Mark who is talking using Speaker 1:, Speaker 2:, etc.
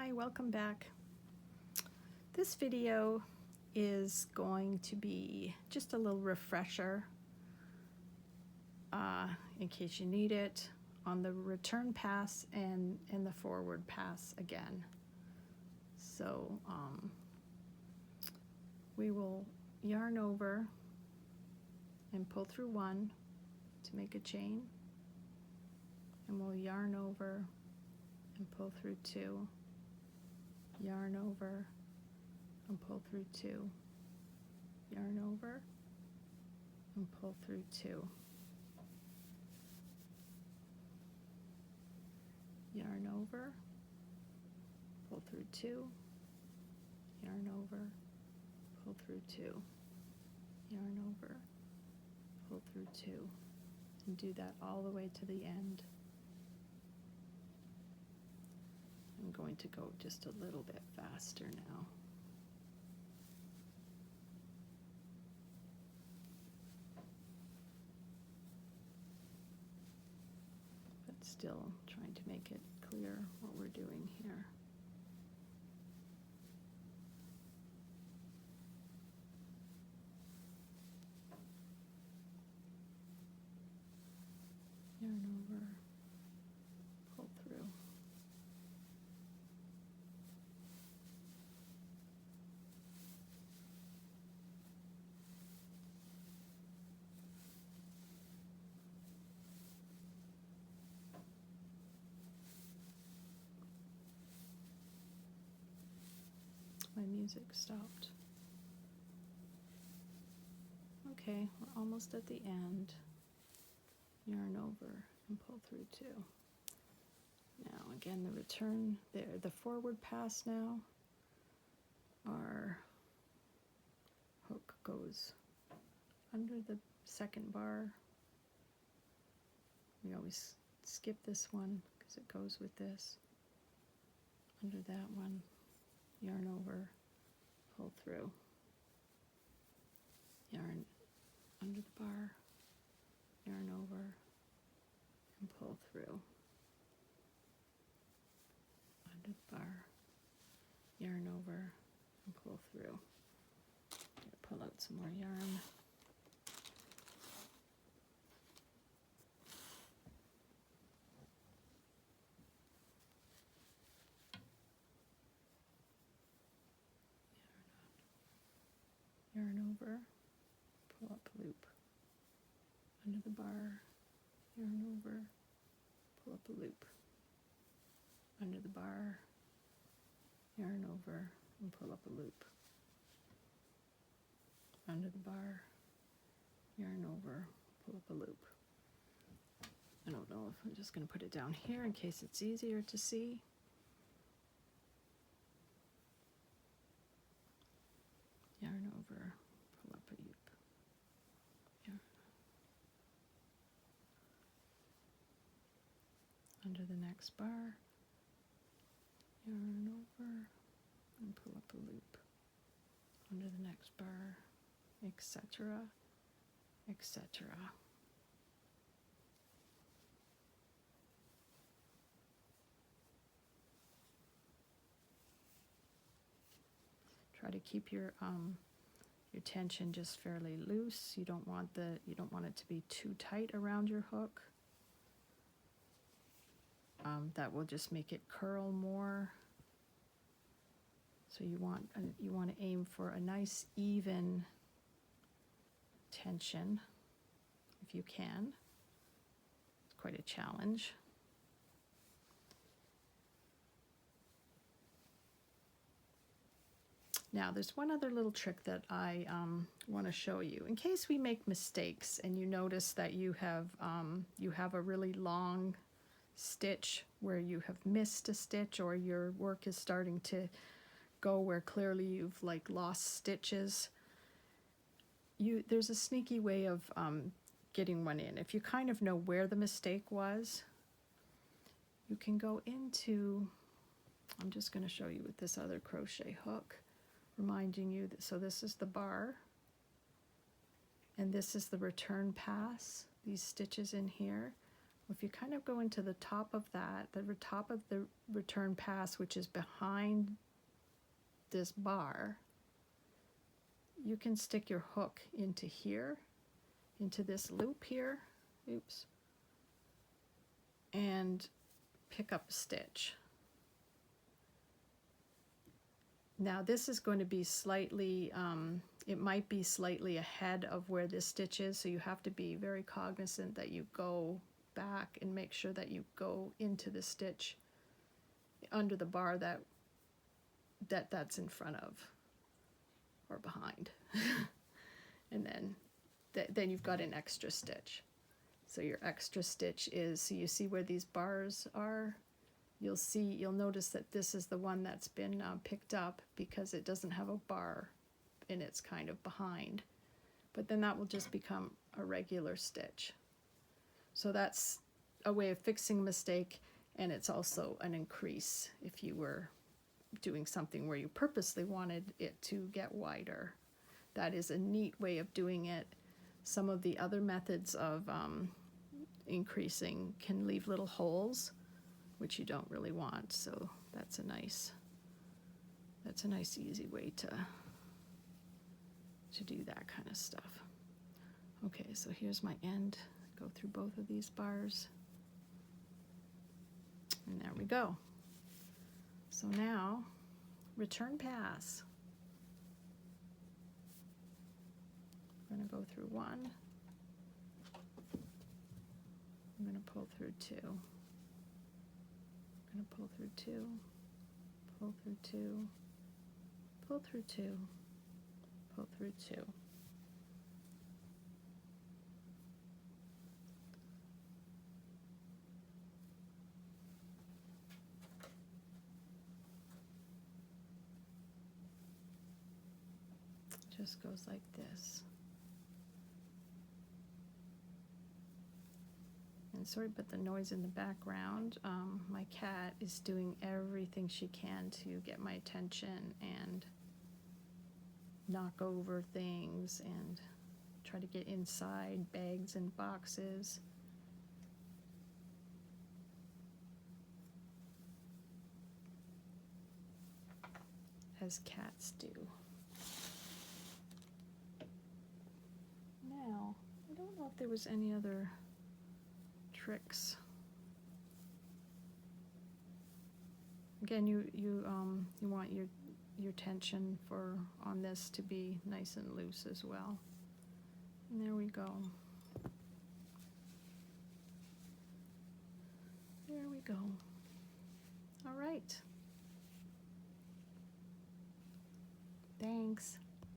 Speaker 1: Hi, welcome back. This video is going to be just a little refresher in case you need it on the return pass and the forward pass again. So we will yarn over and pull through one to make a chain, and we'll yarn over and pull through two, yarn over and pull through two, yarn over and pull through two, yarn over, pull through two, yarn over, pull through two, yarn over, pull through two, and do that all the way to the end. I'm going to go just a little bit faster now. But still trying to make it clear what we're doing here. Yarn over, pull through. My music stopped. Okay, we're almost at the end. Yarn over and pull through two. Now again, the return there, the forward pass now, our hook goes under the second bar. We always skip this one because it goes with this. Under that one, yarn over, pull through, yarn under the bar, yarn over and pull through, under the bar, yarn over and pull through. Pull out some more yarn. Yarn over, pull up a loop, under the bar, yarn over, pull up a loop, under the bar, yarn over and pull up a loop, under the bar, yarn over, pull up a loop. I don't know if I'm just going to put it down here in case it's easier to see. Yarn over, pull up a loop. Yarn. Under the next bar, yarn over and pull up a loop. Under the next bar, etc., etc. Try to keep your tension just fairly loose. You don't want it to be too tight around your hook. That will just make it curl more. So you want to aim for a nice even tension if you can. It's quite a challenge. Now, there's one other little trick that I want to show you. In case we make mistakes and you notice that you have a really long stitch where you have missed a stitch, or your work is starting to go where clearly you've lost stitches, there's a sneaky way of getting one in. If you kind of know where the mistake was, you can go into, I'm just going to show you with this other crochet hook, reminding you that, so this is the bar and this is the return pass, these stitches in here. If you kind of go into the top of that, the top of the return pass, which is behind this bar, you can stick your hook into here, into this loop here, oops, and pick up a stitch. Now this is going to be slightly, it might be slightly ahead of where this stitch is, so you have to be very cognizant that you go back and make sure that you go into the stitch under the bar that's in front of or behind. And then you've got an extra stitch. So your extra stitch is, so you see where these bars are, you'll notice that this is the one that's been picked up because it doesn't have a bar and it's kind of behind. But then that will just become a regular stitch. So that's a way of fixing a mistake, and it's also an increase if you were doing something where you purposely wanted it to get wider. That is a neat way of doing it. Some of the other methods of increasing can leave little holes, which you don't really want, so that's a nice easy way to do that kind of stuff. Okay, so here's my end. Go through both of these bars, and there we go. So now, return pass. I'm going to go through one. I'm going to pull through two. I'm going to pull through two, pull through two, pull through two, pull through two. Just goes like this. And sorry about the noise in the background. My cat is doing everything she can to get my attention and knock over things and try to get inside bags and boxes. As cats do. Now, I don't know if there was any other tricks. Again, you want your tension on this to be nice and loose as well. And there we go. There we go. All right. Thanks.